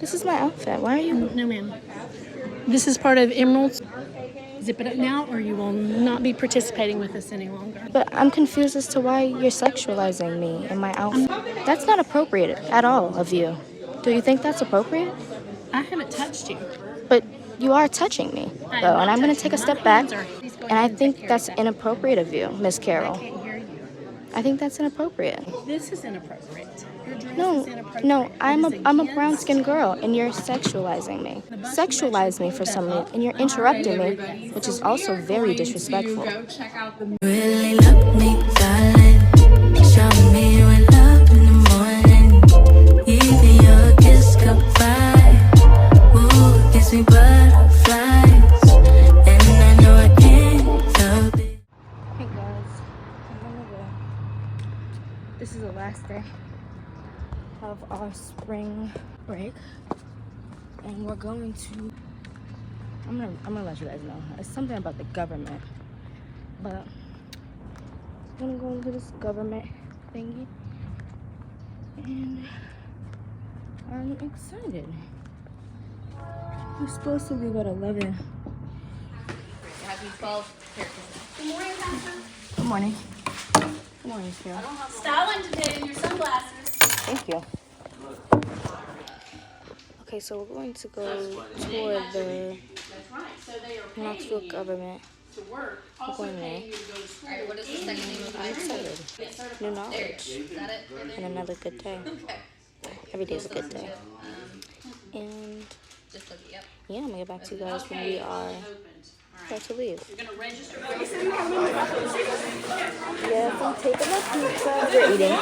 This is my outfit. Why are you? No, ma'am. This is part of Emerald's. Zip it up now, or you will not be participating with us any longer. But I'm confused as to why you're sexualizing me in my outfit. That's not appropriate at all of you. Do you think that's appropriate? I haven't touched you. But you are touching me, though, and I'm going to take a step back, and I think that's inappropriate of you, Miss Carroll. I can't hear you. I think that's inappropriate. This is inappropriate. Your dress No, is inappropriate. no, I'm It is a against- brown-skinned girl, and you're sexualizing me. Sexualize me for some reason, and you're interrupting me, which is also very disrespectful. Really love me, darling. Show me when up in the morning. Even your kiss goodbye. Ooh, gives me butterflies. And I know I can't help it. Hey guys, this is the last day of our spring break, and we're going to. I'm gonna let you guys know. It's something about the government, but I'm gonna go into this government thingy, and I'm excited. We're supposed to leave at 11. Happy 12 characters. Good morning, Pastor. Good morning. Good morning, Carol. Styling today in your sunglasses. Thank you. Okay, so we're going to go tour the That's right. So they are paying Knoxville you government. to work. We're Also going there. paying you to go to school. All right, what is the second name of I'm excited. Get certified. New There knowledge. you go. Is that it? And another good day. Okay. Every day's a good day. And Just look it up. yeah, I'm gonna get back to you guys when we are about to leave. You're gonna register. Yes, I'm taking my pizza. We're eating.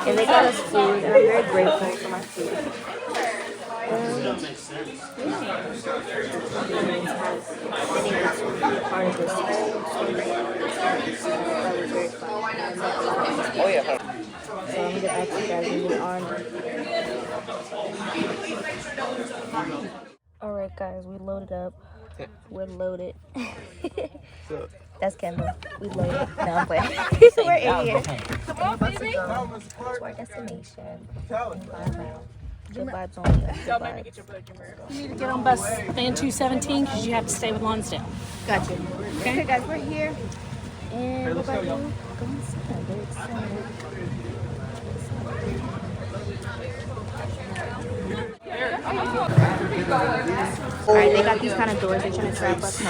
And they got us food, and I'm very grateful for my food. Part of this Oh yeah. So I'm gonna get back to you guys when we are. Alright guys, we loaded up. We're loaded. That's Kendall. We loaded. No, I'm playing. We're in here. We're about to go to our destination. Good vibes only. Good vibes. You need to get on bus van 217 because you have to stay with Lonsdale. Got you. Okay, guys, we're here. And we're about to go inside. Very excited. Alright, they got these kind of doors. They're trying to trap us.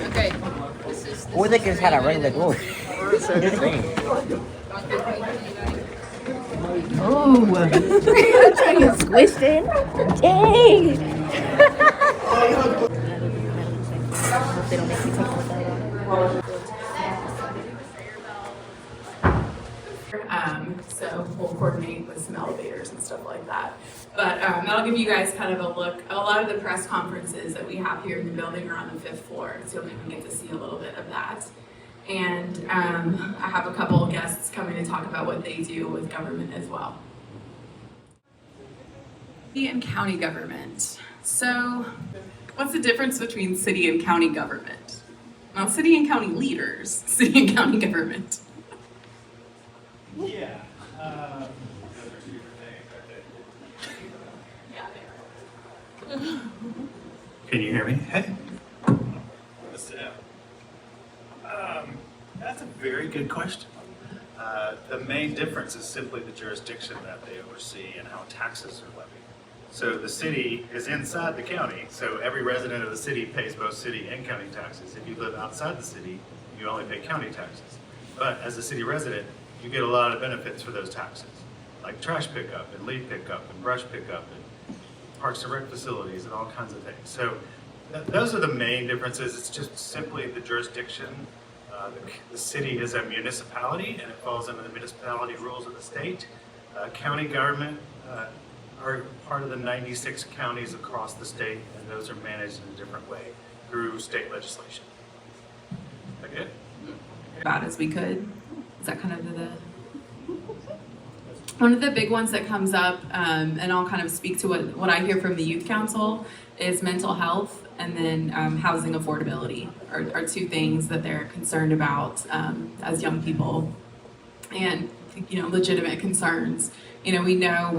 Okay. Or they just had a regular door. Oh, trying to get squished in. Dang. Hope they don't make me take my belt off. So we'll coordinate with some elevators and stuff like that. But that'll give you guys kind of a look. A lot of the press conferences that we have here in the building are on the 5th floor, so you'll even get to see a little bit of that. And I have a couple of guests coming to talk about what they do with government as well. City and county government. So what's the difference between city and county government? Well, city and county leaders, city and county government. Yeah. Can you hear me? Hey. That's a very good question. The main difference is simply the jurisdiction that they oversee and how taxes are levied. So the city is inside the county, so every resident of the city pays both city and county taxes. If you live outside the city, you only pay county taxes. But as a city resident, you get a lot of benefits for those taxes, like trash pickup and leaf pickup and brush pickup and parks and rec facilities and all kinds of things. So those are the main differences. It's just simply the jurisdiction. The city is a municipality and it falls under the municipality rules of the state. County government are part of the 96 counties across the state, and those are managed in a different way through state legislation. Is that good? About as we could. Is that kind of the one of the big ones that comes up, and I'll kind of speak to what I hear from the youth council is mental health, and then housing affordability are two things that they're concerned about as young people, and legitimate concerns. We know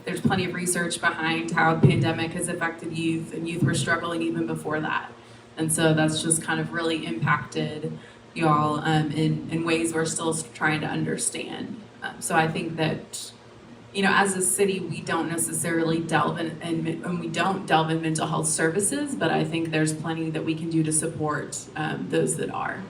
there's plenty of research behind how the pandemic has affected youth, and youth were struggling even before that. And so that's just kind of really impacted y'all in ways we're still trying to understand. So I think that, as a city, we don't necessarily delve in, and we don't delve in mental health services, but I think there's plenty that we can do to support those that are.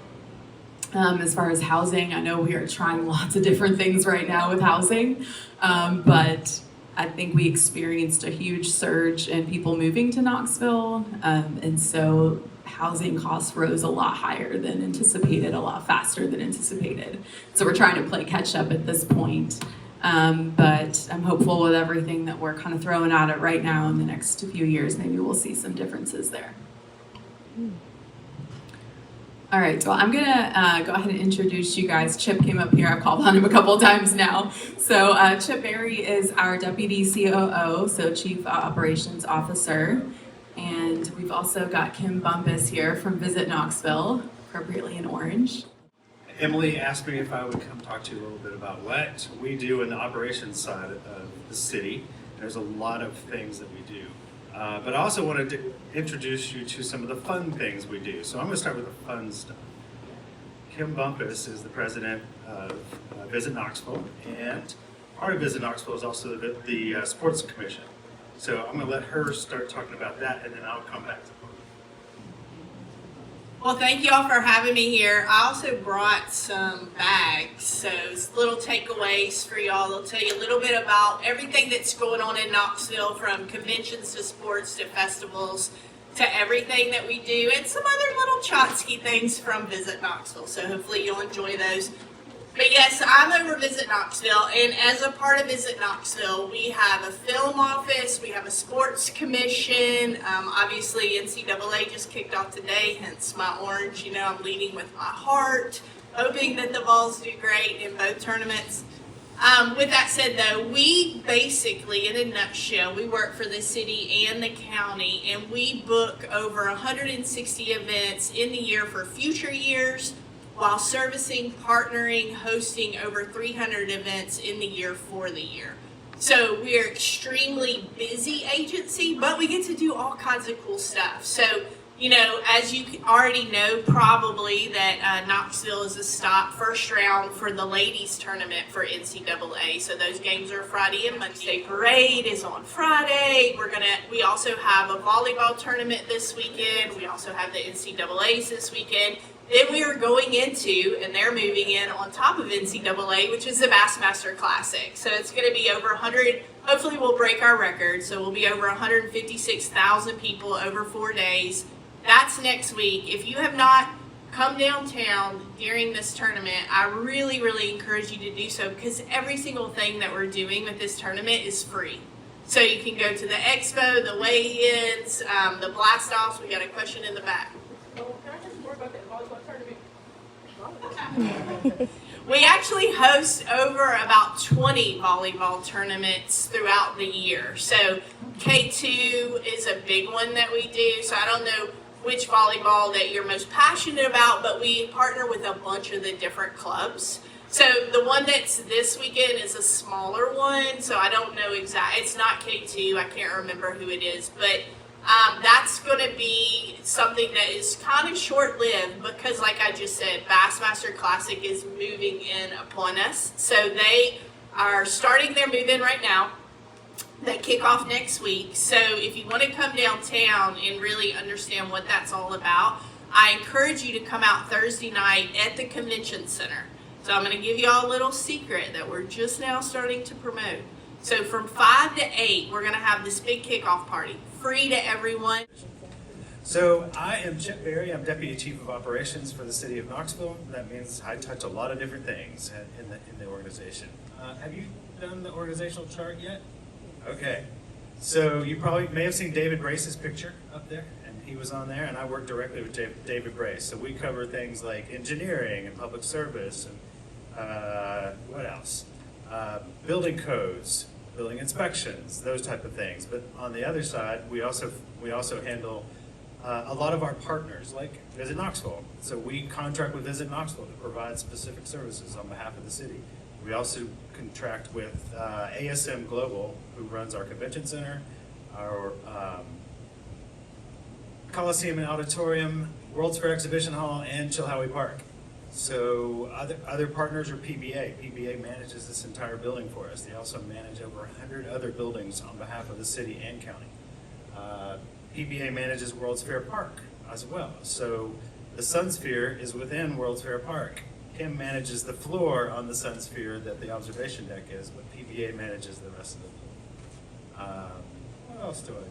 As far as housing, I know we are trying lots of different things right now with housing, but I think we experienced a huge surge in people moving to Knoxville, and so housing costs rose a lot higher than anticipated, a lot faster than anticipated. So we're trying to play catch up at this point, but I'm hopeful with everything that we're kind of throwing at it right now in the next few years, maybe we'll see some differences there. All right, well, I'm gonna go ahead and introduce you guys. Chip came up here, I've called on him a couple of times now. So Chip Berry is our Deputy COO, so Chief Operations Officer. And we've also got Kim Bumpus here from Visit Knoxville, appropriately in orange. Emily asked me if I would come talk to you a little bit about what we do in the operations side of the city. There's a lot of things that we do. But I also wanted to introduce you to some of the fun things we do. So I'm going to start with the fun stuff. Kim Bumpus is the president of Visit Knoxville, and part of Visit Knoxville is also the Sports Commission. So I'm going to let her start talking about that, and then I'll come back to it. Well, thank you all for having me here. I also brought some bags, so it's little takeaways for y'all. They'll tell you a little bit about everything that's going on in Knoxville, from conventions to sports to festivals to everything that we do, and some other little Chotsky things from Visit Knoxville. So hopefully you'll enjoy those. But yes, I'm over Visit Knoxville, and as a part of Visit Knoxville, we have a film office, we have a sports commission, obviously NCAA just kicked off today, hence my orange. I'm leading with my heart, hoping that the Vols do great in both tournaments. With that said though, we basically, in a nutshell, we work for the city and the county, and we book over 160 events in the year for future years, while servicing, partnering, hosting over 300 events in the year for the year. So we are extremely busy agency, but we get to do all kinds of cool stuff. So, as you already know probably, that Knoxville is a stop first round for the ladies tournament for NCAA. So those games are Friday and Monday. Parade is on Friday. We also have a volleyball tournament this weekend. We also have the NCAAs this weekend. Then we are going into, and they're moving in on top of NCAA, which is the Bassmaster Classic. So it's going to be over 100, hopefully we'll break our record. So we'll be over 156,000 people over 4 days. That's next week. If you have not come downtown during this tournament, I really, really encourage you to do so, because every single thing that we're doing with this tournament is free. So you can go to the expo, the weigh-ins, the blast-offs. We got a question in the back. We actually host over about 20 volleyball tournaments throughout the year. So K2 is a big one that we do. So I don't know which volleyball that you're most passionate about, but we partner with a bunch of the different clubs. So the one that's this weekend is a smaller one. So I don't know exactly. It's not K2. I can't remember who it is, but that's going to be something that is kind of short-lived, because like I just said, Bassmaster Classic is moving in upon us. So they are starting their move-in right now. They kick off next week. So if you want to come downtown and really understand what that's all about, I encourage you to come out Thursday night at the convention center. So I'm going to give you all a little secret that we're just now starting to promote. So from 5 to 8, we're going to have this big kickoff party, free to everyone. So I am Chip Berry. I'm Deputy Chief of Operations for the City of Knoxville. That means I touch a lot of different things in the organization. Have you done the organizational chart yet? Okay. So you probably may have seen David Brace's picture up there, and he was on there, and I work directly with David Brace. So we cover things like engineering and public service, and what else? Building codes, building inspections, those type of things. But on the other side, we also handle a lot of our partners, like Visit Knoxville. So we contract with Visit Knoxville to provide specific services on behalf of the city. We also contract with ASM Global, who runs our convention center, our Coliseum and Auditorium, World's Fair Exhibition Hall, and Chilhowie Park. So other partners are PBA. PBA manages this entire building for us. They also manage over 100 other buildings on behalf of the city and county. PBA manages World's Fair Park as well. So the Sun Sphere is within World's Fair Park. Kim manages the floor on the Sun Sphere that the observation deck is, but PBA manages the rest of the building. What else do I do?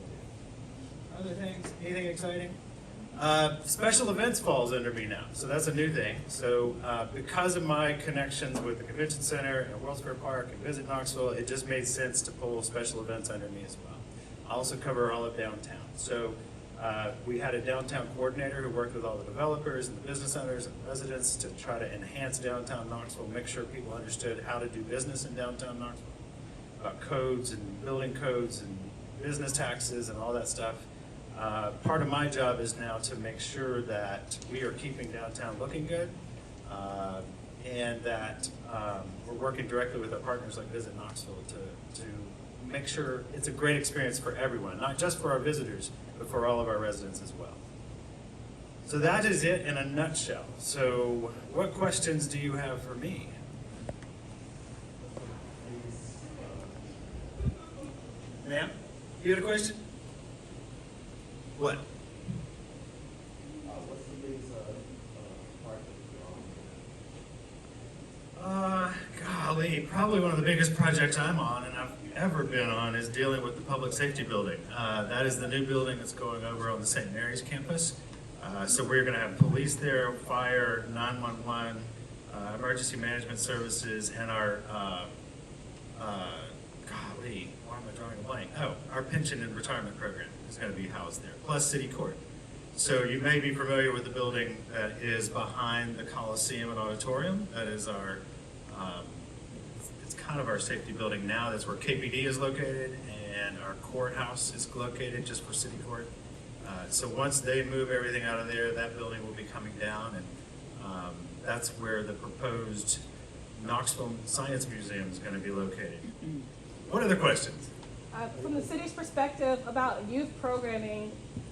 Other things? Anything exciting? Special events falls under me now, so that's a new thing. So because of my connections with the Convention Center and World's Fair Park and Visit Knoxville, it just made sense to pull special events under me as well. I also cover all of downtown. So we had a downtown coordinator who worked with all the developers and the business owners and residents to try to enhance downtown Knoxville, make sure people understood how to do business in downtown Knoxville, about codes and building codes and business taxes and all that stuff. Part of my job is now to make sure that we are keeping downtown looking good, and that we're working directly with our partners like Visit Knoxville to make sure it's a great experience for everyone, not just for our visitors, but for all of our residents as well. So that is it in a nutshell. So what questions do you have for me? Ma'am, you had a question? What? What's the biggest part Golly, probably one of the biggest projects I'm on and I've ever been on is dealing with the public safety building. That is the new building that's going over on the St. Mary's campus. So we're going to have police there, fire, 911, emergency management services, and our, golly, why am I drawing a blank? Oh, our pension and retirement program is going to be housed there, plus city court. So you may be familiar with the building that is behind the Coliseum and Auditorium. That is our, it's kind of our safety building now. That's where KPD is located, and our courthouse is located just for city court. So once they move everything out of there, that building will be coming down, and that's where the proposed Knoxville Science Museum is going to be located. What other questions? From the city's perspective about youth programming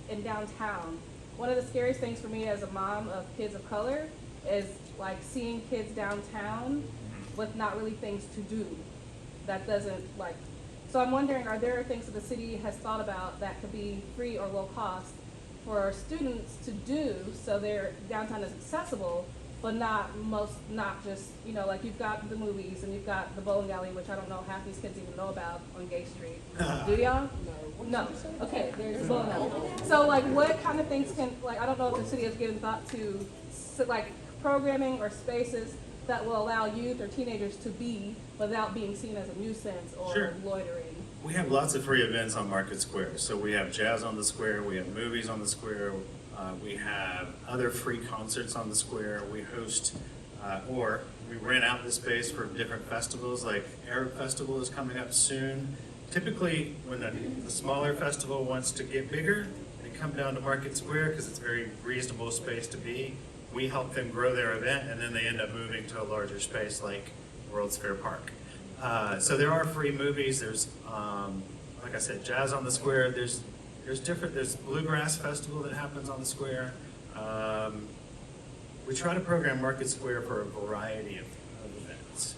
in downtown, one of the scariest things for me as a mom of kids of color is like seeing kids downtown with not really things to do. That doesn't like, so I'm wondering, are there things that the city has thought about that could be free or low cost for students to do so their downtown is accessible, but not just, you know, like you've got the movies and you've got the bowling alley, which I don't know half these kids even know about on Gay Street. Do y'all? No. Okay, there's the bowling alley. So like what kind of things can, like I don't know if the city has given thought to like programming or spaces that will allow youth or teenagers to be without being seen as a nuisance or Sure. loitering. We have lots of free events on Market Square. So we have jazz on the square, we have movies on the square, we have other free concerts on the square. We host, or we rent out the space for different festivals, like Arab Festival is coming up soon. Typically, when the smaller festival wants to get bigger, they come down to Market Square because it's a very reasonable space to be. We help them grow their event, and then they end up moving to a larger space like World's Fair Park. So there are free movies. There's, like I said, jazz on the square. There's Bluegrass Festival that happens on the square. We try to program Market Square for a variety of events.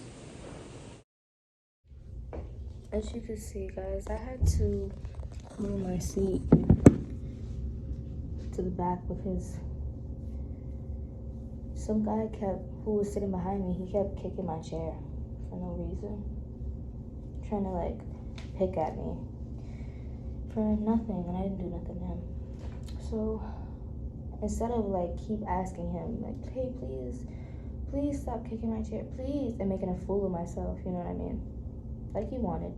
As you can see, guys, I had to move my seat to the back because some guy who was sitting behind me, he kept kicking my chair for no reason. Trying to like pick at me for nothing, and I didn't do nothing to him. So instead of like keep asking him like, hey, please stop kicking my chair, please, and making a fool of myself, you know what I mean? Like he wanted,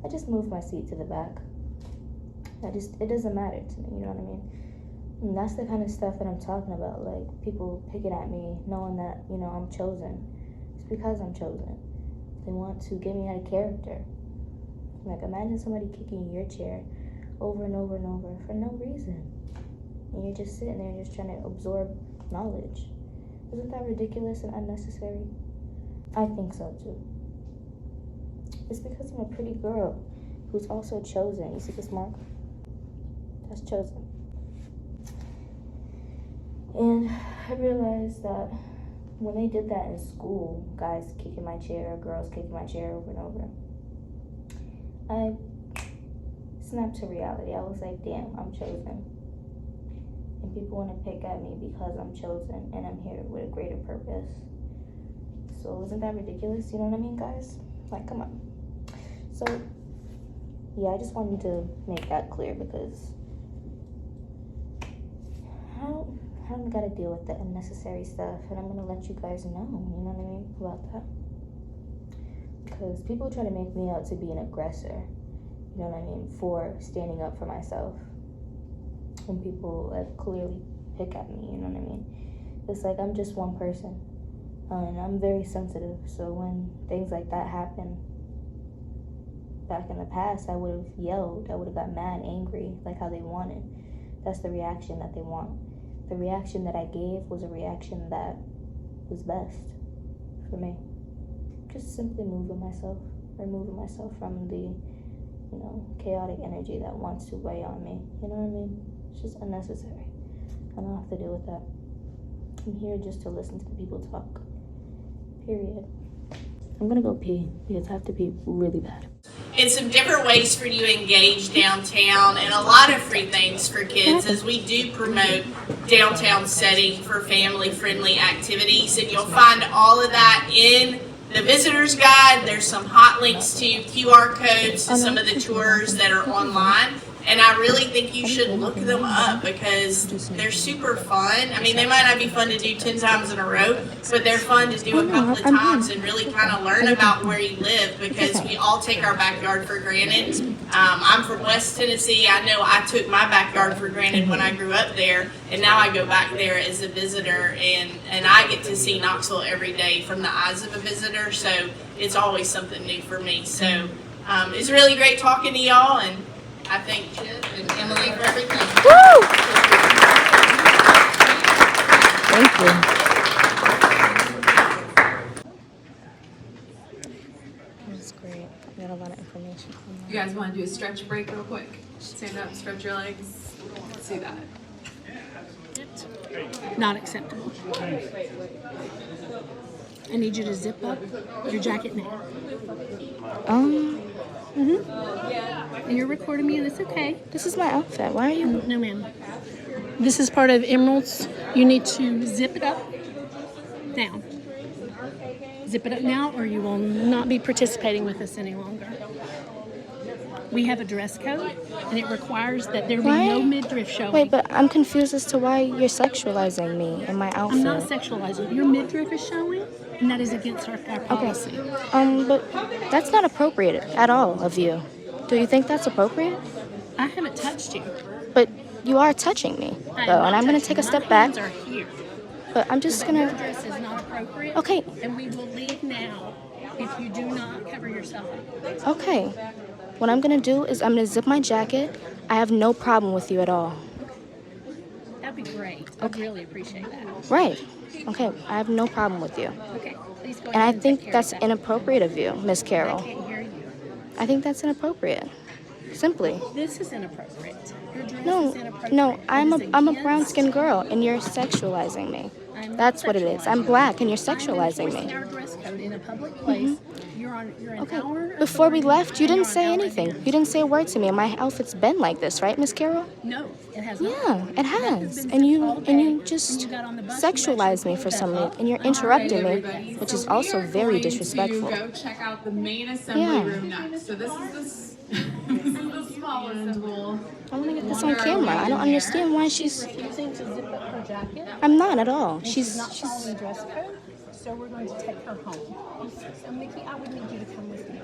I just moved my seat to the back. It doesn't matter to me, you know what I mean? And that's the kind of stuff that I'm talking about, like people picking at me, knowing that, you know, I'm chosen. It's because I'm chosen. They want to get me out of character. Like imagine somebody kicking your chair over and over and over for no reason. And you're just sitting there just trying to absorb knowledge. Isn't that ridiculous and unnecessary? I think so too. It's because I'm a pretty girl who's also chosen. You see this mark? That's chosen. And I realized that when they did that in school, guys kicking my chair, girls kicking my chair over and over, I snapped to reality. I was like, damn, I'm chosen. And people want to pick at me because I'm chosen and I'm here with a greater purpose. So isn't that ridiculous? You know what I mean, guys? Like, come on. So, yeah, I just wanted to make that clear because I don't gotta deal with the unnecessary stuff, and I'm gonna let you guys know, you know what I mean, about that. Because people try to make me out to be an aggressor, you know what I mean, for standing up for myself. When people clearly pick at me, you know what I mean. It's like I'm just one person, and I'm very sensitive. So when things like that happen, back in the past, I would have yelled, I would have got mad, angry, like how they wanted. That's the reaction that they want. The reaction that I gave was a reaction that was best for me. Just simply removing myself from the, chaotic energy that wants to weigh on me. You know what I mean? It's just unnecessary. I don't have to deal with that. I'm here just to listen to the people talk. Period. I'm gonna go pee because I have to pee really bad. And some different ways for you to engage downtown, and a lot of free things for kids, as we do promote downtown setting for family-friendly activities. And you'll find all of that in the visitor's guide. There's some hot links to QR codes to some of the tours that are online. And I really think you should look them up because they're super fun. I mean, they might not be fun to do 10 times in a row, but they're fun to do a couple of times and really kind of learn about where you live, because we all take our backyard for granted. I'm from West Tennessee. I know I took my backyard for granted when I grew up there, and now I go back there as a visitor, and I get to see Knoxville every day from the eyes of a visitor, so it's always something new for me. So it's really great talking to y'all, and I thank Chip and Emily for everything. Woo! Thank you. That's great. I got a lot of information. You guys want to do a stretch break real quick? Stand up, stretch your legs. Let's do that. Not acceptable. I need you to zip up your jacket now. And you're recording me, and it's okay. This is my outfit. Why are you? No, ma'am. This is part of Emerald's. You need to zip it up now. Zip it up now, or you will not be participating with us any longer. We have a dress code, and it requires that there be no midriff showing. Wait, but I'm confused as to why you're sexualizing me in my outfit. I'm not sexualizing. Your midriff is showing, and that is against our policy. Okay. But that's not appropriate at all of you. Do you think that's appropriate? I haven't touched you. But you are touching me, though, and I'm going to take a step back. My hands are here. But I'm just going Your to... dress is not appropriate. Okay. And we will leave now if you do not cover yourself up. Okay. What I'm going to do is I'm going to zip my jacket. I have no problem with you at all. That'd be great. I'd really appreciate that. Right. Okay. I have no problem with you. Okay. Please go ahead And I take think care that's of that. inappropriate of you, Miss I Carol. can't hear you. I think that's inappropriate. Simply. This is inappropriate. Your dress No, is inappropriate. no, It I'm is a against- brown-skinned girl, and you're sexualizing me. I'm not That's what it is. I'm sexualizing black, and you. you're sexualizing I'm enforcing me. our dress code in a public place. You're an Okay. hour. Before we left, you and didn't you're say an hour anything. in. You didn't say a word to me, and my outfit's been like this, right, Miss Carol? No, it has not. Yeah, it That has. been And said you all and day. you just When you got on the bus, you sexualized actually me for pulled some that reason, up. and you're All right, interrupting me, everybody. which So is we also are very going disrespectful. To go check out the main assembly Yeah. room next. So this is the small assemble. I want to get this on camera. I don't understand why she's... Refusing to zip up her jacket. I'm not at all. She's not following dress code, so we're going to take her home. So, Mickey, I would need you to come with me.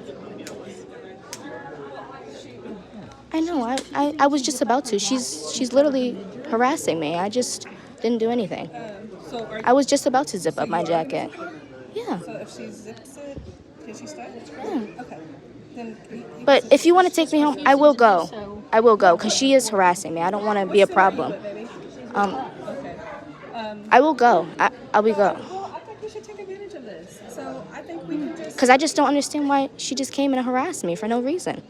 I know. I was just about to. She's literally harassing me. I just didn't do anything. I was just about to zip up my jacket. Yeah. So if she zips it, can she start? Yeah. Okay. Then But if you want to take me home, I will go. I will go because she is harassing me. I don't want to be a problem. I will go. I'll be go. Well, I think we should take advantage of this. So I think we can just Because I just don't understand why she just came and harassed me for no reason.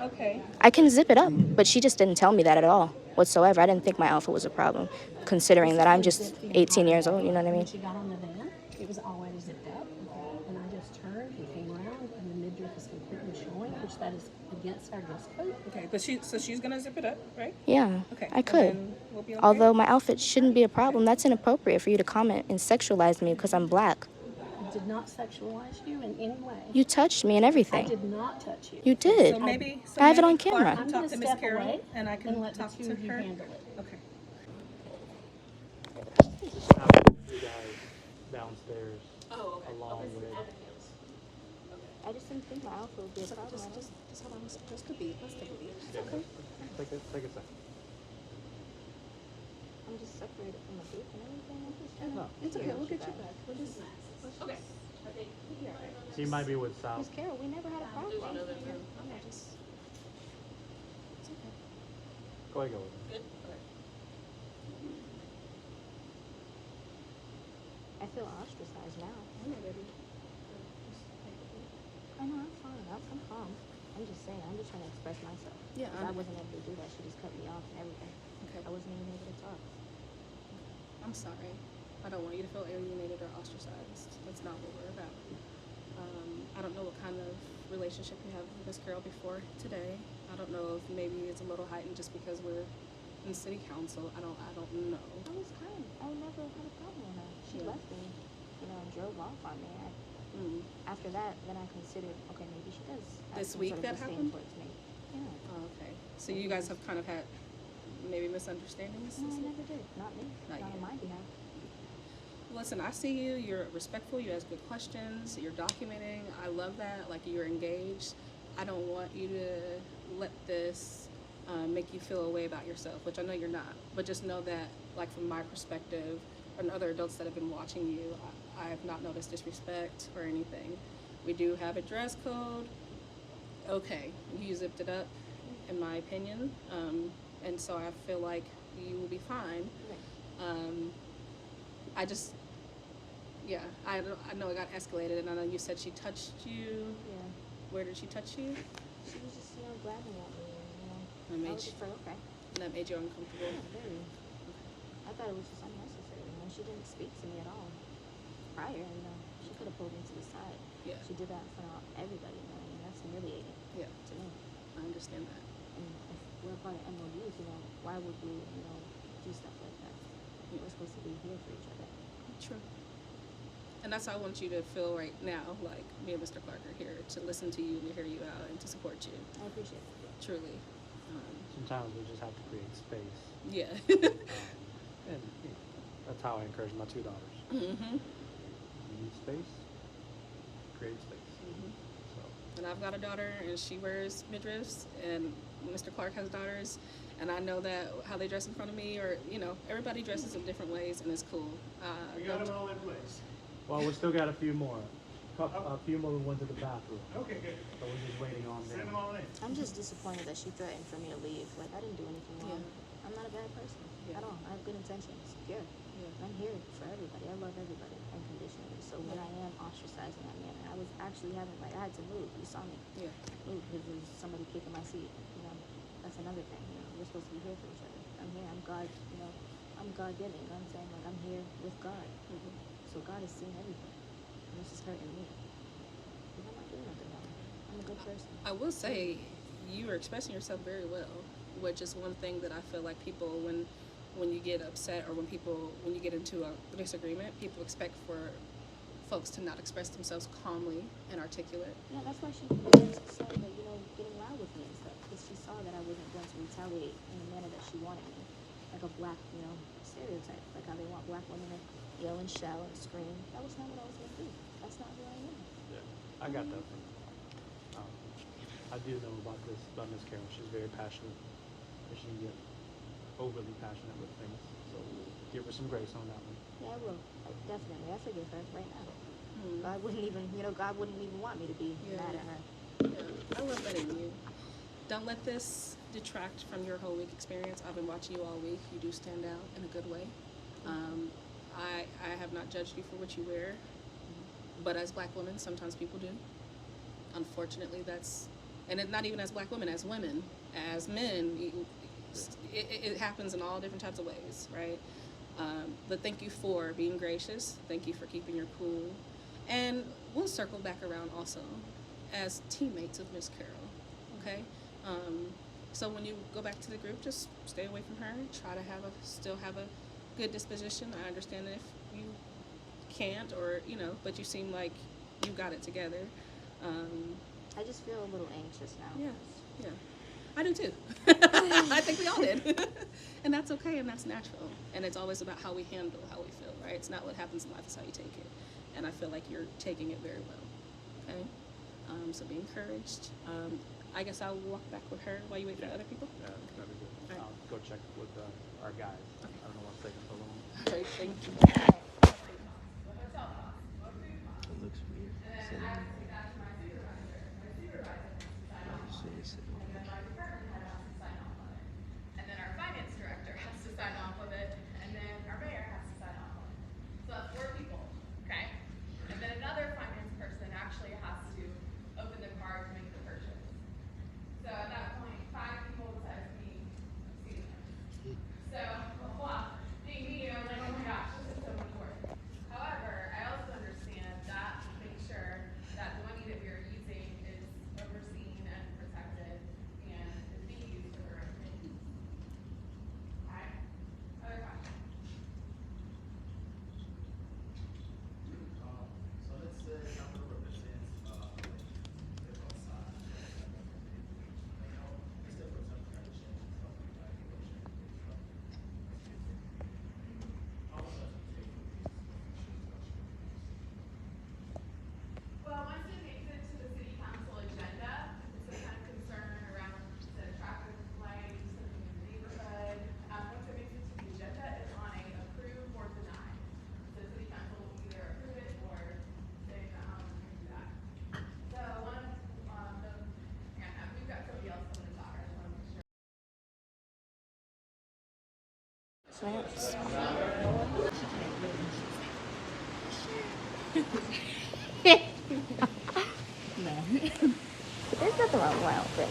Okay. I can zip it up, but she just didn't tell me that at all whatsoever. I didn't think my outfit was a problem, considering that I'm just 18 years old, you know what I mean? When she got on the van, it was already zipped up, and I just turned and came around, and the midriff is completely showing, which that is against our dress code. Okay, but she's gonna zip it up, right? Yeah, Okay. I and could. then we'll be okay? Although my outfit shouldn't be a problem, that's inappropriate for you to comment and sexualize me because I'm black. I did not sexualize you in any way. You touched me and I everything. did not touch you. You did. So I have it maybe on Clark camera. can I'm talk going to to Miss step Carol, away and I can and let talk the two to of you her. handle it. Okay. You guys downstairs along with. I just didn't think my outfit would be a problem. Just hold on. This could be. Let's take a beat. Okay. Take a second. I'm just separated from the group and everything. I'm just trying No. It's okay. We'll get you back. We'll just. Okay. She might be with South. Miss Carol, we never had a problem. Go ahead, go with it. I feel ostracized now. I know, I'm fine. I'm calm. I'm just saying, I'm just trying to express myself. Yeah, 'Cause I wasn't able to do that. She just cut me off and everything. Okay. I wasn't even able to talk. I'm sorry. I don't want you to feel alienated or ostracized. That's not what we're about. I don't know what kind of relationship you have with Miss Carol before today. I don't know if maybe it's a little heightened just because we're in city council. I don't know. I was kind. I never had a problem with her. She Yeah. left me, and drove off on me. After that, then I considered, okay, maybe she does have This some week sort of that disdain happened? towards me. Yeah. Oh, okay. So you guys have kind of had maybe misunderstandings? No, I never did. Not me. Not Not you. on my behalf. Listen, I see you. You're respectful. You ask good questions. You're documenting. I love that. Like, you're engaged. I don't want you to let this make you feel a way about yourself, which I know you're not. But just know that, like, from my perspective, and other adults that have been watching you, I have not noticed disrespect or anything. We do have a dress code. Okay, you zipped it up, in my opinion. And so I feel like you will be fine. I just, yeah, I know it got escalated, and I know you said she touched you. Yeah. Where did she touch you? She was just, grabbing at me, That I made was you, just like, okay. that made you uncomfortable. Yeah, very. I thought it was just unnecessary. She didn't speak to me at all prior. She could have pulled me to the side. Yeah. She did that in front of everybody. That's humiliating Yeah, to me. I understand that. And if we're part of MOUs, why would we, do stuff like that? We're supposed to be here for each other. True. And that's how I want you to feel right now, like me and Mr. Clark are here to listen to you and to hear you out and to support you. I appreciate it. Truly. Sometimes we just have to create space. Yeah. And that's how I encourage my two daughters. Mm-hmm. You need space, create space. So And I've got a daughter, and she wears midriffs, and Mr. Clark has daughters, and I know that how they dress in front of me, or everybody dresses in different ways, and it's cool. We got them all in place. well, we still got a few more. A few more went to the bathroom. Okay, good. So we're just waiting on Send them them. all in. I'm just disappointed that she threatened for me to leave. Like, I didn't do anything wrong. Yeah. I'm not a bad person at all. I have good intentions. Yeah. I'm here for everybody. I love everybody unconditionally. So when I am ostracized in that manner, I was actually I had to move. You saw me Yeah. move because there was somebody kicking my seat. That's another thing. We're supposed to be here for each other. I'm here. I'm God. I'm God-given. I'm saying, like, I'm here with God. So God is seeing everything. And this is hurting me. But I'm not doing nothing wrong. I'm a good person. I will say you are expressing yourself very well, which is one thing that I feel like people, when you get upset or when you get into a disagreement, people expect for folks to not express themselves calmly and articulate. Yeah, that's why she started, getting loud with me and stuff, because she saw that I wasn't going to retaliate in the manner that she wanted me, like a black, stereotype, like how they want black women to yell and shout and scream. That was not what I was going to do. That's not who I am. Yeah, I got that from I do know about Miss Carol. She's very passionate. But she can get overly passionate with things. So give her some grace on that one. Yeah, I will. Definitely. I forgive her right now. God wouldn't even want me to be mad at her. Yeah, I love that in you. Don't let this detract from your whole week experience. I've been watching you all week. You do stand out in a good way. I have not judged you for what you wear. But as black women, sometimes people do. Unfortunately, and it's not even as black women, as women, as men, it happens in all different types of ways, right? But thank you for being gracious. Thank you for keeping your cool. And we'll circle back around also as teammates of Miss Carol, okay? So when you go back to the group, just stay away from her. Try to still have a good disposition. I understand if you can't, or but you seem like you got it together. I just feel a little anxious now. Yeah, I do too. I think we all did. And that's okay, and that's natural. And it's always about how we handle how we feel, right? It's not what happens in life, it's how you take it. And I feel like you're taking it very well, okay? So be encouraged. I guess I'll walk back with her while you wait for other people. Yeah, that'd be good. I'll go check with our guys. Okay. I don't know what's taking so long. Okay, thank you. It looks weird. And then our finance director has to sign off of it, and then our mayor has to sign off on it. So that's 4 people, okay? And then another finance person actually has to open the card to make the purchase. So at that point, 5 people besides me see it. So, wow, being me, I was like, oh my gosh, this is so much work. However, I also understand that to make sure that the money that we are using is overseen and protected and is being used for the right thing. Okay? Other questions? So let's say I'm going to represent the both sides. Let's say, for example, I change something like how much does it take for these Well, once it makes it to the city council agenda, it's some kind of concern around the traffic lights, something in the neighborhood. Once it makes it to the agenda, it's on a approve or deny. The city council will either approve it or say, no, we're going to do that. So one of and we've got somebody else coming to talk. I just want to make sure. No. But there's nothing wrong with my outfit.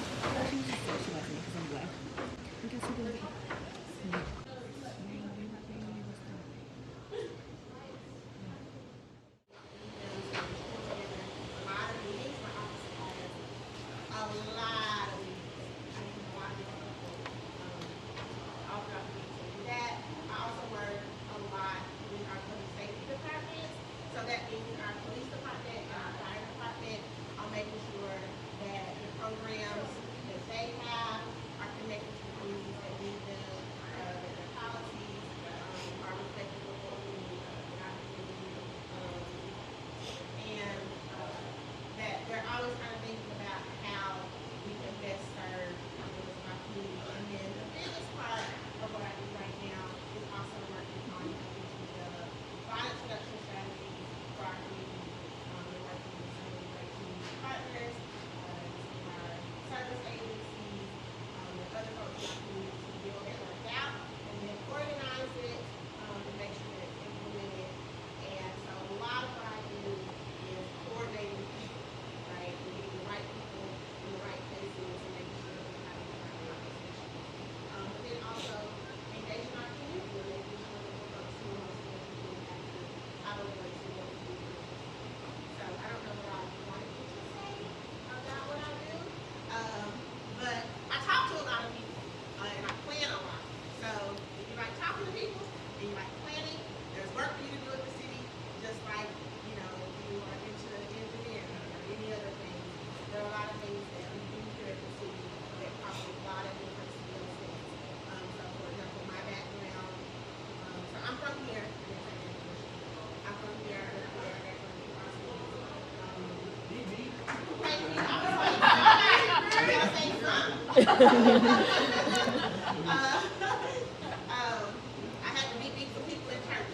I had to meet some people in church.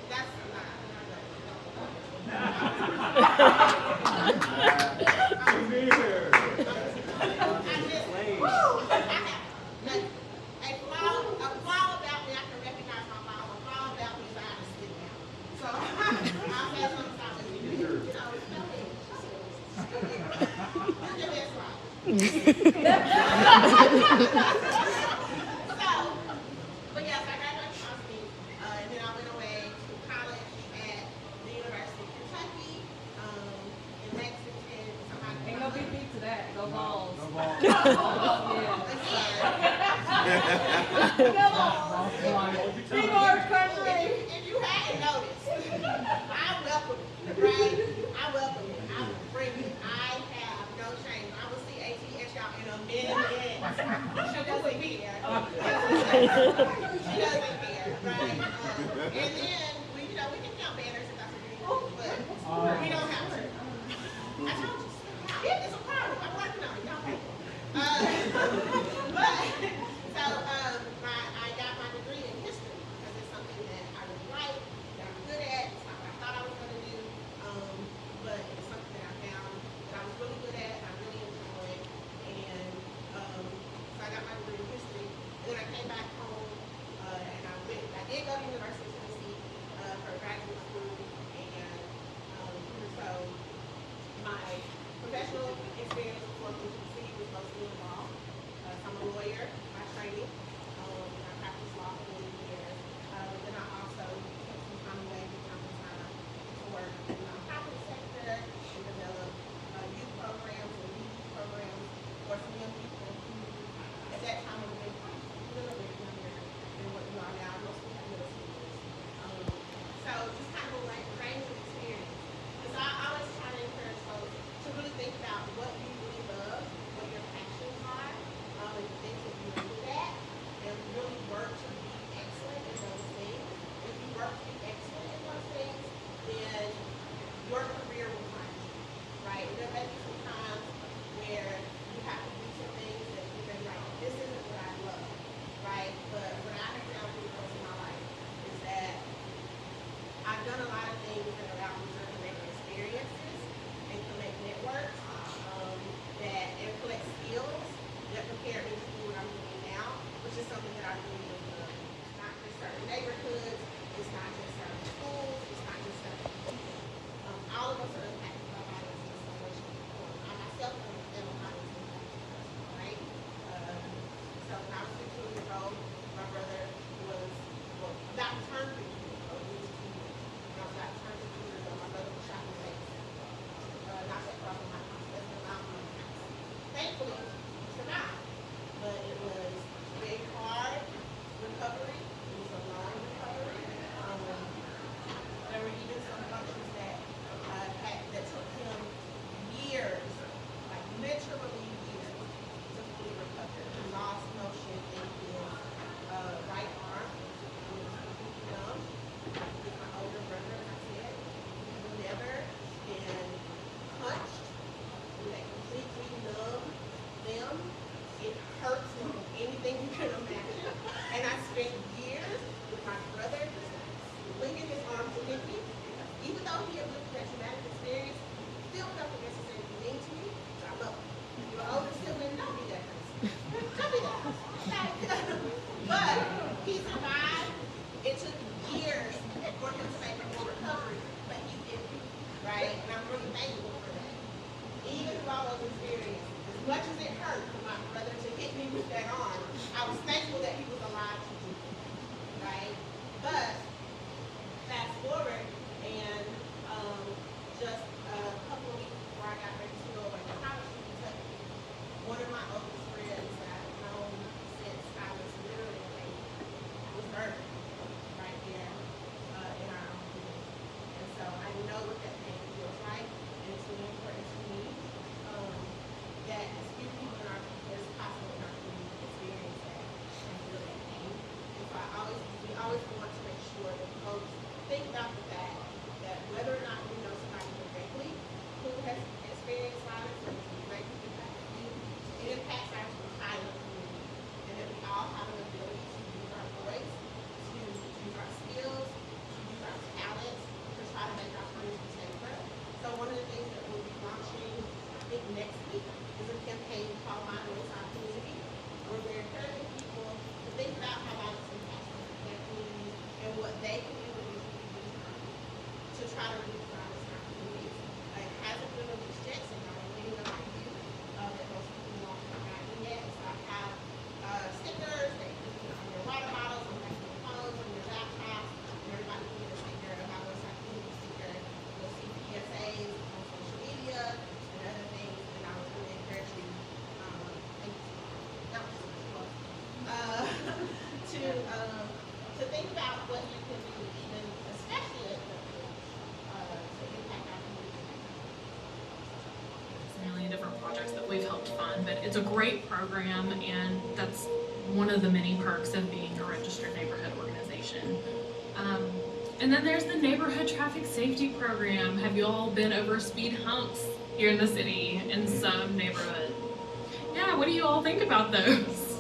That's a lie. But yes, I graduated from Knoxville, and then I went away to college at the University of Kentucky, in Lexington. Ain't no big beat to that. Go balls. Go balls. Yeah. Big orange country. If you hadn't noticed, I welcome it, right? I welcome it. I will bring it. I have no shame. I will see ATS y'all in a minute. She doesn't care. She doesn't care, right? And then we can count banners if that's what we want, but we don't have to. I told you. Yeah, it's a problem. I'm working on it. Y'all pay. But so I got my degree in history because it's something that I really like, that I'm good at. It's not what I thought I was going to do, but it's something that I found that I was really good at. I really enjoyed, and so I got my degree in history. And then I came back home, and I did go to the University of Tennessee for graduate school, and so my professional experience before moving to the city was mostly in law. So I'm a lawyer by training. I practiced law for many years. But then I also took some time away to work in the nonprofit sector and develop youth programs and youth programs for some young people who, at that time, were a little bit younger than what you are now. Mostly middle schoolers. So just kind of like a range of experience. Because I always try to encourage folks to really think about what you really love, what your passions are, and the things that you're good at, and really work to be excellent in those things. If you work to be excellent in those things, then your career will find you, right? There may be some times where you have to do some things that you may be like, this isn't what I love, right? But what I have found through the course of my life is that I've done a lot of things that allow me to connect experiences and connect networks and collect skills that prepare me to do what I'm doing now, which is something that I really love. It's not just certain neighborhoods, it's not just certain schools, it's not just certain people. All of us are impacted by violence in some way, shape, or form. I myself am a violence impacted person, right? So when I was 15 years old, my brother was about to turn 15 years old. He was 2 years. When I was about to turn 15 years old, my brother was shot in the face. Not that far from my house. That's been my house. Thankfully, he survived. But it was a very hard recovery. It was a long recovery. There were even some functions that took him years, like literally years, to fully recover. He lost motion in his right arm. He was completely numb. He's my older brother, as I said. He's never been punched. They completely numb them. It hurts more than anything you can imagine. And I spent years with my brother just linking his arm to hit me. Even though he had lived that traumatic experience, he still felt the necessary to mean to me. So I love him. Your older sibling, don't be that person. Don't be that person. But he survived. It took years for him to make a full recovery, but he did it, right? And I'm really thankful for that. Even through all those experiences, as much as it hurt for my brother to hit me with that arm, I was thankful that he was alive to do it, right? But fast forward, and just a couple of weeks before I got ready to go away to college in Kentucky, one of my oldest friends that I've known since I was literally a baby was murdered right there in our own community. And so I know what that pain feels like, and it's really important to me that as few people as possible in our community experience that. think about how violence impacts their communities and what they can do to try to reduce violence in our communities. It hasn't been released yet, so I'm waiting on my review that most people won't have gotten yet. So I have stickers that you can put on your water bottles, on your phones, on your laptops, and everybody can get a sticker of our Westside Community sticker. You'll see PSAs on social media and other things, and I would really encourage you, thank you, that was to think about what you can do, even especially at the to impact our community. A million different projects that we've helped fund, but it's a great program, and that's one of the many perks of being a registered neighborhood organization. And then there's the neighborhood traffic safety program. Have you all been over speed humps here in the city in some neighborhood? Yeah, what do you all think about those?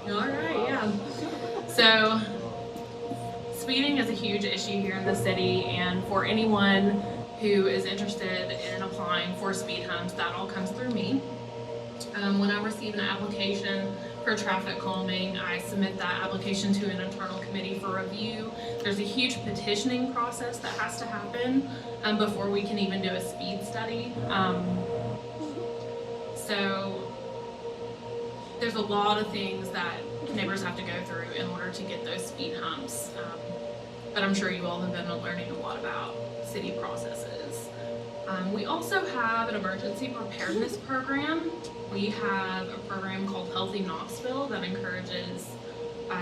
All right, yeah. So speeding is a huge issue here in the city, and for anyone who is interested in applying for speed humps, that all comes through me. When I receive an application for traffic calming, I submit that application to an internal committee for review. There's a huge petitioning process that has to happen before we can even do a speed study. So there's a lot of things that neighbors have to go through in order to get those speed humps. But I'm sure you all have been learning a lot about city processes. We also have an emergency preparedness program. We have a program called Healthy Knoxville that encourages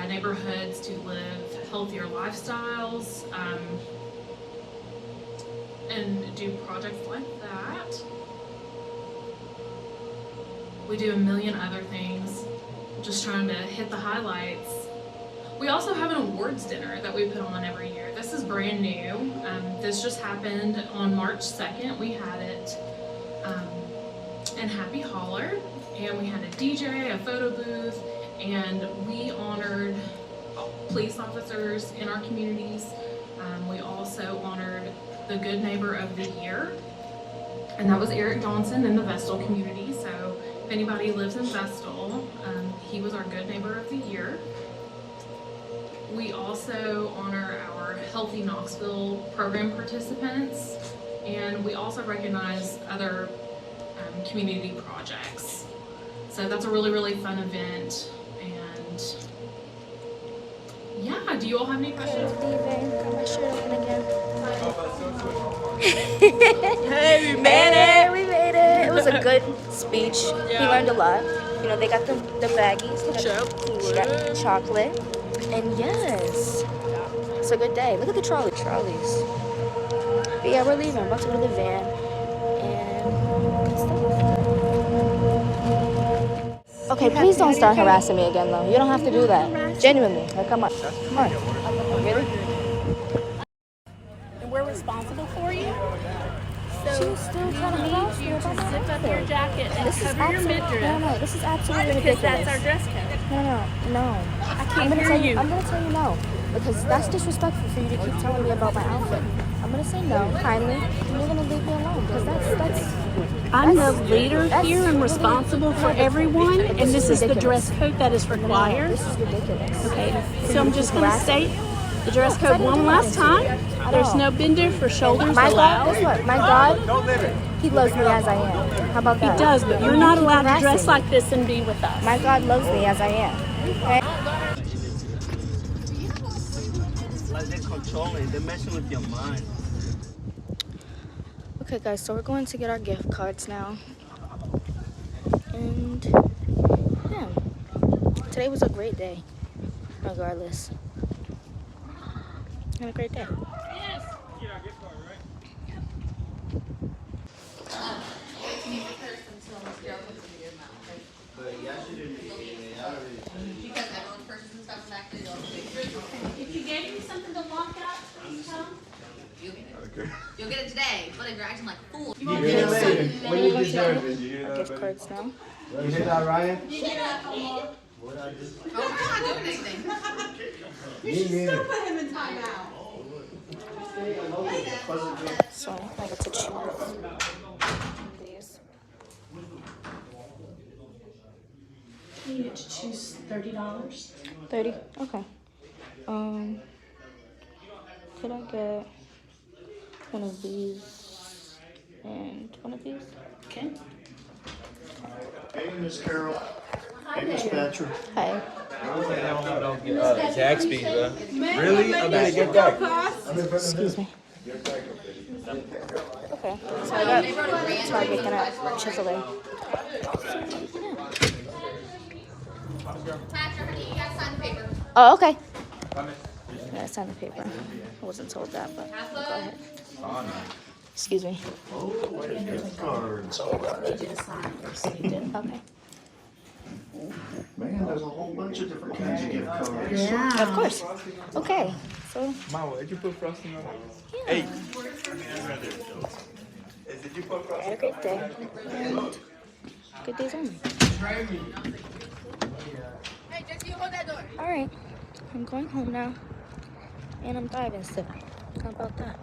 neighborhoods to live healthier lifestyles and do projects like that. We do a million other things, just trying to hit the highlights. We also have an awards dinner that we put on every year. This is brand new. This just happened on March 2nd. We had it in Happy Holler, and we had a DJ, a photo booth, and we honored police officers in our communities. We also honored the Good Neighbor of the Year, and that was Eric Johnson in the Vestal community. So if anybody lives in Vestal, he was our Good Neighbor of the Year. We also honor our Healthy Knoxville program participants, and we also recognize other community projects. So that's a really, really fun event. And yeah, do you all have any questions? Got my shirt open again. Hey, we made it! We made it! It was a good speech. We learned a lot. You know, they got the baggies. She got chocolate. And yes, it's a good day. Look at the trolleys. But yeah, we're leaving. I'm about to go to the van and good stuff. Okay, please don't start harassing me again, though. You don't have to do that. Genuinely. Like, come on. Really? And we're responsible for you. So She's still trying to harass me about my zip up your outfit. jacket and cover your midriff. No, this is absolutely Because ridiculous. that's our dress code. No. I can't hear you. I'm gonna tell you no, because that's disrespectful for you to keep telling me about my outfit. I'm gonna say no, kindly, and you're gonna leave me alone, because I'm the leader here and responsible for everyone, and this is the dress code that is required. This is ridiculous. Okay, so I'm just going to state the dress code one last time. There's no bender for shoulders My God, allowed. guess what? My God, He loves me as I am. How about that? He does, but you're not allowed to dress like this and be with us. My God loves me as I am. Okay? Like they're controlling, they're messing with your mind. Okay, guys, so we're going to get our gift cards now. And yeah, today was a great day, regardless. Had a great day. Yes. You get our gift card, right? Because everyone's purses and stuff is actually If you gave me something to lock out, please tell me. You'll get it today, but if you're acting like a fool. You hear that, Ryan? When you deserve it. You hear that, gift cards now. You hear that, Ryan? You hear that, Omar? Oh, we're not doing anything. You still put him in timeout. So I get to choose these. you get to choose $30. 30? Okay. Could I get one of these and one of these? Okay. Hey, Miss Carol. Hey, Miss Thatcher. Hi. Zaxby's, bro. Really? I better get that. Excuse me. Okay. So I got Target gonna chisel it. Patrick, honey, you gotta sign the paper. Oh, okay. I gotta sign the paper. I wasn't told that, but go ahead. Excuse me. Cards. Okay. Man, there's a whole bunch of different kinds of gift cards. Yeah. Of course. Okay. So. Mama, did you put frosting on? Yeah. Hey. Did you put frosting? Have a great day. And good days only. Hey, Jesse, you hold that door. All right. I'm going home now, and I'm driving still. How about that?